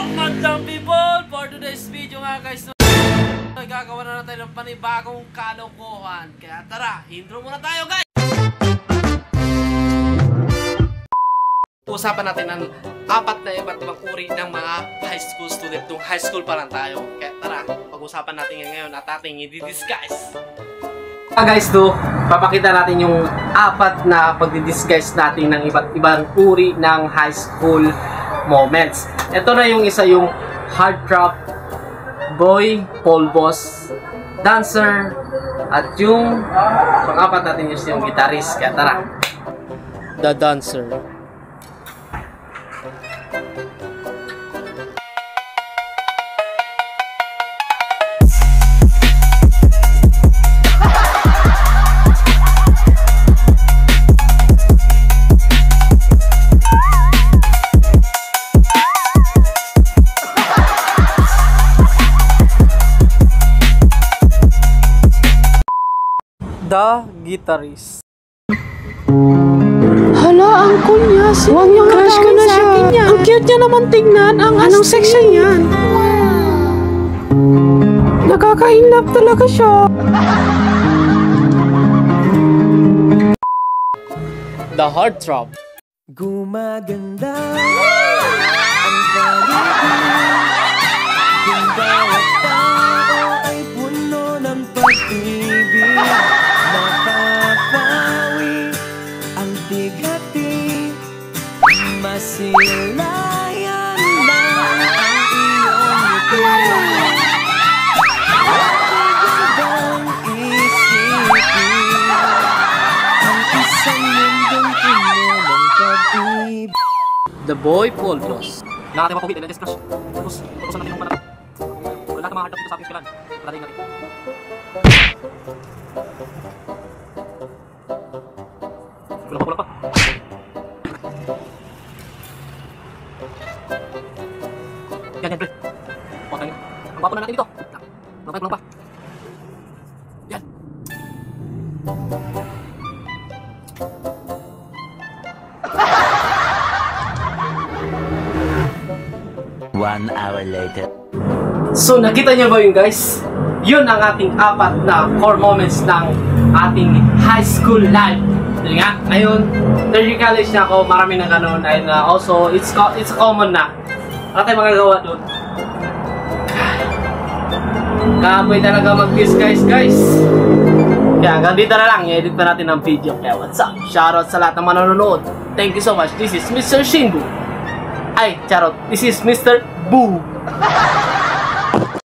Madlang people! For today's video nga guys, gagawa na natin ng panibagong kalokohan. Kaya tara, intro muna tayo guys! Usapan natin ang apat na iba't ibang uri ng mga high school student. Nung high school pa lang tayo. Kaya tara, pag-usapan natin yan ngayon at ating i-disguise. Guys, papakita natin yung apat na pag-disguise natin ng iba't ibang uri ng high school moments. Ito na yung isa, yung heartthrob, boy, pole boss, dancer, at yung pang-apat natin yung guitarist. Kaya tara, the dancer. The guitarist. Hala, angkol niya. Huwag niyong crush ka na siya. Ang cute niya naman tingnan. Ang anong section yan? Nakaka-inlove talaga siya. The heartthrob. Gumaganda ang paligid, kung bawat tao ay puno ng pag-ibig. Napapawi ang bigati, masilayan lang ang iyong ngiti. Magandang isipin ang isang mundong puno ng pag-ibig. The boy pole boss. Lahat ng mga COVID, let's crush. Tapos natin yung panat. Lahat ng mga hard dito sa ating pilan. Parating natin. Kulang pa. Yan, pre. Kulang na. Ang gwapo na natin dito. Kulang pa. Yan. One hour later. So nakita niyo ba yun guys? Yun ang ating apat na core moments ng ating high school life. Yun nga, ngayon, third year college na ako, marami na ganun. And also, it's common na. Wala tayong magagawa doon. Kapoy talaga mag-disguise guys. Kaya hanggang dito na lang, i-edit pa natin ang video. Kaya what's up? Shoutout sa lahat ng manonood. Thank you so much. This is Mr. Shinbu. Ay, charot. This is Mr. Boo.